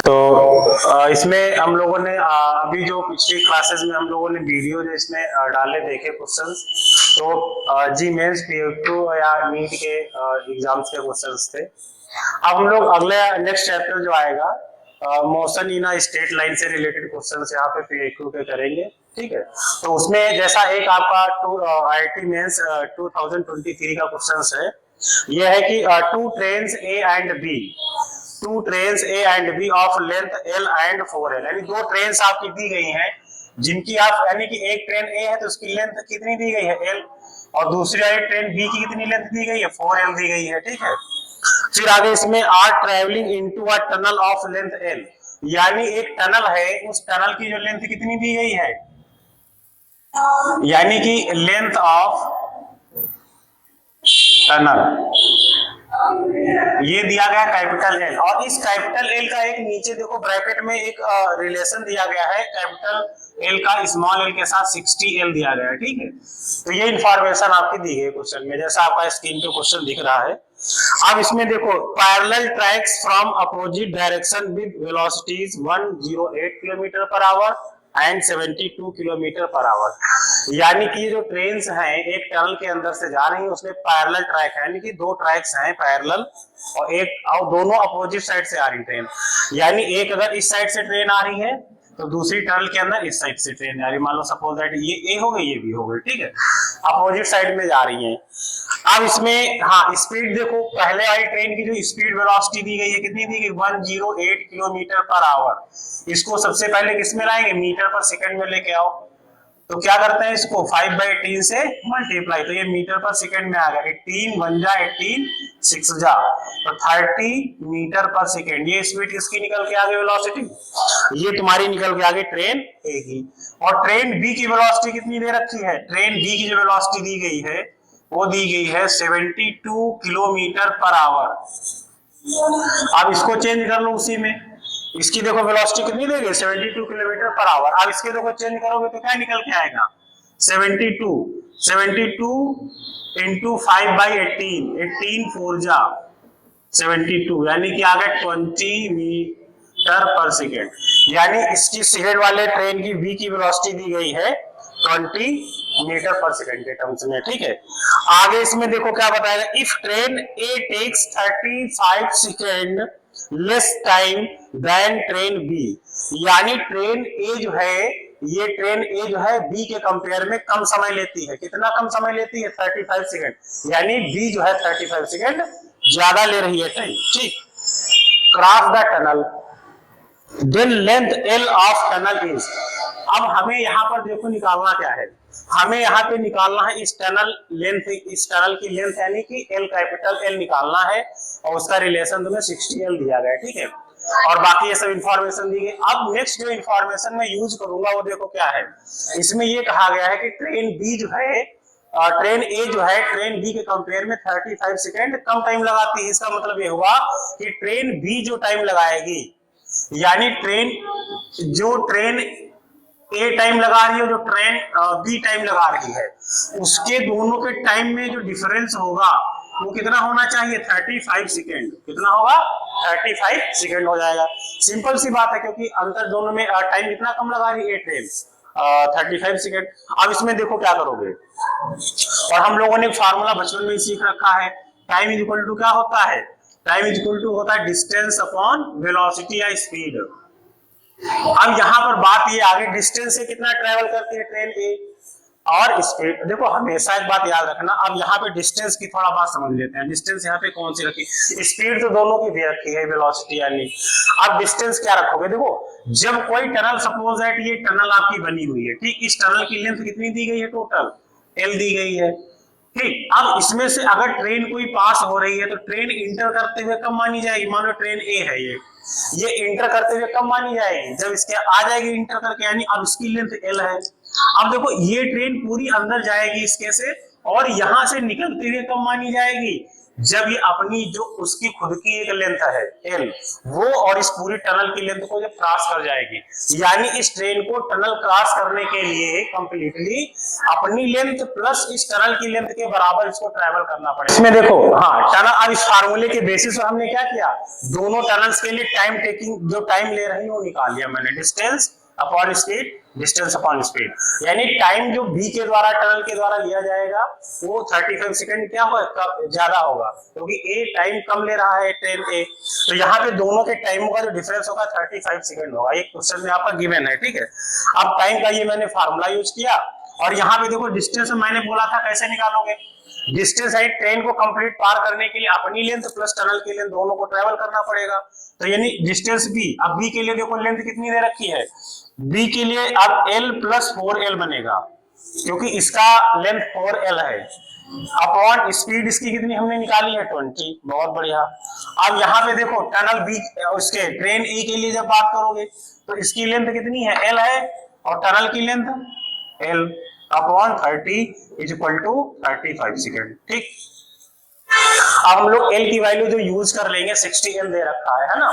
तो इसमें हम लोगों ने अभी जो पिछली क्लासेस में हम लोगों ने वीडियो जो इसमें डाले देखे क्वेश्चंस, तो जी मेंस PQ या नीट के एग्जाम्स के क्वेश्चंस थे। अब हम लोग अगले नेक्स्ट चैप्टर जो आएगा motion in a straight line से रिलेटेड क्वेश्चंस यहाँ पे PQ के करेंगे, ठीक है। तो उसमें जैसा एक आपका IIT मेंस 2023 का क्वेश्चंस है, यह है कि two trains A and B, two trains A and B of length L and 4L, यानी दो ट्रेन्स आपकी दी गई हैं जिनकी आप, यानी कि एक ट्रेन A है तो उसकी लेंथ कितनी दी गई है L, और दूसरी वाली ट्रेन B की कितनी लेंथ दी गई है 4L दी गई है, ठीक है। फिर आगे इसमें are travelling into a tunnel of length L, यानी एक टनल है, उस टनल की जो लेंथ कितनी दी गई है, यानी कि लेंथ ऑफ टनल ये दिया गया कैपिटल L, और इस कैपिटल L का एक नीचे देखो ब्रैकेट में एक रिलेशन दिया गया है, कैपिटल L का स्मॉल l के साथ 60L दिया गया है, ठीक है। तो ये इंफॉर्मेशन आपकी दी गई क्वेश्चन में, जैसा आपका स्क्रीन पे क्वेश्चन दिख रहा है। अब इसमें देखो parallel tracks from opposite direction with velocities 108 kilometre per hour and 72 kilometre per hour, यानी कि जो ट्रेन्स हैं एक टनल के अंदर से जा रही है, उसमें पैरेलल ट्रैक है, यानी कि दो ट्रैक्स हैं पैरेलल, और दोनों अपोजिट साइड से आ रही ट्रेन, यानी एक अगर इस साइड से ट्रेन आ रही है तो दूसरी टनल के अंदर इस साइड से ट्रेन आ रही है। मान लो सपोज दैट ये ए हो गई ये बी हो गई, ठीक है, अपोजिट साइड में जा रही है। अब इसमें हाँ स्पीड देखो, पहले वाली ट्रेन की जो स्पीड वेलोसिटी दी गई है कितनी दी गई 108 किलोमीटर पर आवर, इसको सबसे पहले किस में लाएंगे मीटर पर सेकंड में लेके आओ, तो क्या करते हैं इसको 5/18 से मल्टीप्लाई, तो ये मीटर पर सेकंड में आ गया, 18 1 जा 18 6 जा, तो 30 मीटर पर सेकंड। ये स्पीड किसकी निकल के आगे वेलोसिटी, ये तुम्हारी निकल के आगे ट्रेन ए की। और ट्रेन बी की वेलोसिटी कितनी दे रखी है, ट्रेन बी की जो वेलोसिटी दी गई है वो दी गई है 72 किलोमीटर पर आवर। अब इसको चेंज कर लो उसी में, इसकी देखो वेलोसिटी कितनी देगी 72 किलोमीटर पर आवर। अब इसके देखो चेंज करोगे तो क्या निकल के आएगा 72 इंटू 5/18, 18 4 जा 72, यानी कि आ गया 20 मीटर पर सेकेंड, यानी इसकी सेकेंड वाले ट्रेन की बी की वेलोसिटी दी गई है 20 मीटर पर सेकेंड के टर्म्स में, ठीक है। आगे इसमें देखो क्या बताएगा, if train A takes 35 second less time then train B, यानी ट्रेन ए जो है, ये ट्रेन ए जो है बी के कंपेयर में कम समय लेती है, कितना कम समय लेती है 35 सेकेंड, यानी बी जो है 35 सेकेंड ज्यादा ले रही है टाइम, ठीक। Cross the tunnel then length L of tunnel is, अब हमें यहाँ पर देखो निकालना क्या है, हमें यहाँ पे निकालना है इस टनल लेंथ, इस टनल की लेंथ यानी कि एल कैपिटल एल निकालना है, और उसका रिलेशन तुम्हें 60L दिया गया है, ठीक है। और बाकी ये सब इंफॉर्मेशन दी गई। अब नेक्स्ट जो इंफॉर्मेशन मैं यूज करूंगा वो देखो क्या है, इसमें ये कहा गया है कि ट्रेन बी जो है, ट्रेन ए जो है ट्रेन बी के कंपेयर में 35 सेकेंड कम टाइम लगाती है। इसका मतलब ये हुआ कि ट्रेन बी जो टाइम लगाएगी, यानी जो ट्रेन ए टाइम लगा रही है, जो ट्रेन बी टाइम लगा रही है, उसके दोनों के टाइम में जो डिफरेंस होगा वो कितना होना चाहिए 35 सेकेंड, कितना होगा 35 सेकेंड हो जाएगा। सिंपल सी बात है, क्योंकि अंतर दोनों में टाइम कितना कम लगा रही है ट्रेन 35 सेकेंड। अब इसमें देखो क्या करोगे, और हम लोगों ने फार्मूला बचपन में सीख रखा है, टाइम इज इक्वल टू क्या होता है, टाइम इज इक्वल टू होता है डिस्टेंस अपॉन वेलोसिटी या स्पीड। अब यहाँ पर बात ये आगे डिस्टेंस से कितना ट्रेवल करती है ट्रेन ए, और स्पीड देखो हमेशा एक बात याद रखना। अब यहाँ पे डिस्टेंस की थोड़ा बात समझ लेते हैं, डिस्टेंस यहाँ पे कौन सी रखी, स्पीड तो दोनों की दे रखी है वेलोसिटी यानी। अब डिस्टेंस क्या रखोगे, देखो जब कोई टनल, सपोज दैट ये टनल आपकी बनी हुई है, ठीक, इस टनल की लेंथ कितनी दी गई है टोटल L दी गई है, ठीक। अब इसमें से अगर ट्रेन कोई पास हो रही है तो ट्रेन इंटर करते हुए कब मानी जाएगी, मान लो ट्रेन ए है ये इंटर करते हुए कब मानी जाएगी, जब इसके आ जाएगी इंटर करके, यानी अब इसकी लेंथ L है। अब देखो ये ट्रेन पूरी अंदर जाएगी इसके से, और यहां से निकलते हुए कब मानी जाएगी, जब ये अपनी जो उसकी खुद की एक लेंथ है L, वो और इस पूरी टनल की लेंथ को जब क्रॉस कर जाएगी, यानी इस ट्रेन को टनल क्रॉस करने के लिए कंप्लीटली अपनी लेंथ प्लस इस टनल की लेंथ के बराबर इसको ट्रैवल करना पड़ेगा। इसमें देखो हाँ टनल, अब इस फार्मूले के बेसिस पर हमने क्या किया, दोनों टनल्स के लिए टाइम टेकिंग जो टाइम ले रही है वो निकाल लिया मैंने, distance upon speed, distance upon speed, यानी टाइम जो बी के द्वारा टनल के द्वारा लिया जाएगा वो 35 सेकंड क्या होगा, ज्यादा होगा, क्योंकि ए टाइम कम ले रहा है ट्रेन ए, तो यहाँ पे दोनों के टाइमों का जो डिफरेंस होगा 35 सेकंड होगा। ये क्वेश्चन में आपका गिवन है, ठीक है। अब टाइम का ये मैंने फार्मूला यूज किया, और यहाँ पे देखो डिस्टेंस मैंने बोला था कैसे निकालोगे, डिस्टेंस है ट्रेन को कंप्लीट पार करने के लिए अपनी लेंथ प्लस टनल की लेंथ दोनों को ट्रेवल करना पड़ेगा, तो यानी डिस्टेंस बी, अब बी के लिए देखो लेंथ कितनी दे रखी है, बी के लिए अब L प्लस 4L बनेगा, क्योंकि इसका लेंथ 4L है, अपॉन स्पीड इसकी कितनी हमने निकाली है 20, बहुत बढ़िया। अब यहाँ पे देखो टनल बी उसके ट्रेन ए के लिए जब बात करोगे तो इसकी लेंथ कितनी है, L है, और टनल की length L upon 30 is equal to 35 second, ठीक। अब हम लोग L की वैल्यू जो यूज कर लेंगे 60L दे रखा है ना,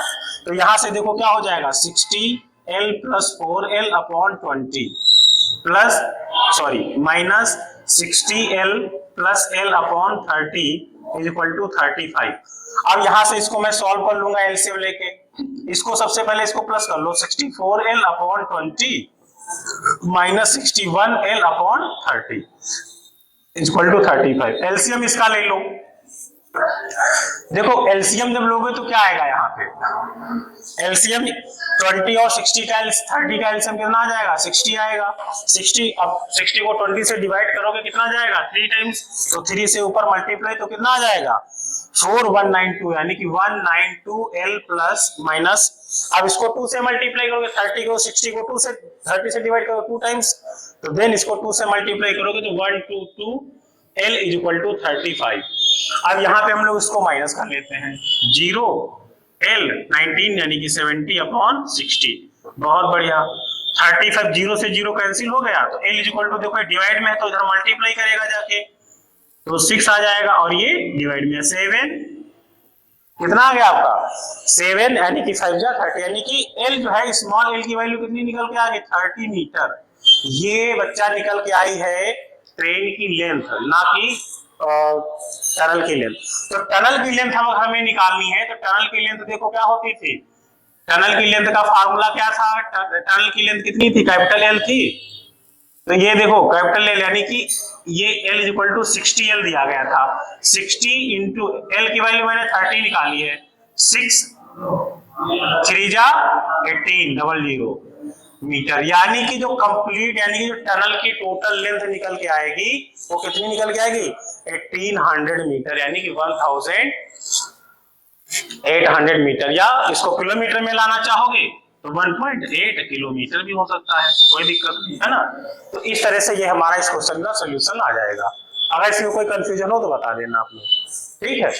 तो यहां से देखो क्या हो जाएगा 60L plus 4L upon 20 plus minus 60L plus L upon 30 is equal to 35। अब यहां से इसको मैं सॉल्व कर लूंगा एलसीएम लेके, इसको सबसे पहले इसको प्लस कर लो, 64L upon 20 minus 61L upon 30 is equal to 35। LCM इसका ले लो, देखो एलसीएम जब लोगे तो क्या आएगा, यहाँ पे एलसीएम 20 और 60 का 30 का एलसीएम कितना आ जाएगा, 60 आएगा। 60, अब 60 को 20 से डिवाइड करोगे कितना जाएगा 3 टाइम्स, तो 3 से ऊपर मल्टीप्लाई तो कितना आ जाएगा 4192, यानी कि 192L प्लस माइनस, अब इसको 2 से मल्टीप्लाई करोगे, 30 को 60 को 2 से 30 से डिवाइड करोगे 2 टाइम्स, तो देन इसको 2 से मल्टीप्लाई करोगे तो 122L इज इक्वल टू 35। अब यहाँ पे हम लोग इसको माइनस कर लेते हैं, 0L 19 यानी कि 70 अपॉन 60, बहुत बढ़िया। 35 0 से 0 कैंसिल हो गया, तो L इज इक्वल टू देखो डिवाइड में है तो इधर मल्टीप्लाई करेगा जाके, तो 6 आ जाएगा, और ये डिवाइड में 7, कितना आ गया आपका 7, यानी कि 5 जा 30, यानी कि L जो है स्मॉल L की वैल्यू कितनी निकल के आ गई 30 मीटर। ये बच्चा निकल के आई है ट्रेन की लेंथ, ना कि टनल की लेंथ। तो टनल की लेंथ हमें निकालनी है, तो टनल की लेंथ देखो क्या होती थी, टनल की लेंथ का फार्मूला क्या था, टनल की लेंथ कितनी थी, कैपिटल L थी, तो ये देखो कैपिटल L यानी कि ये L is equal to 60L दिया गया था, 60 इंटू L की वैल्यू मैंने 30 निकाली है, 6 3 जा 18 00 मीटर, यानी कि जो कंप्लीट यानी कि जो टनल की टोटल लेंथ निकल के आएगी वो कितनी निकल के आएगी 1800 मीटर, यानी कि 1800 मीटर, या इसको किलोमीटर में लाना चाहोगे तो 1.8 किलोमीटर भी हो सकता है, कोई दिक्कत नहीं है ना। तो इस तरह से ये हमारा इस क्वेश्चन का सोल्यूशन आ जाएगा। अगर इसमें कोई कंफ्यूजन हो तो बता देना आप लोग, ठीक है।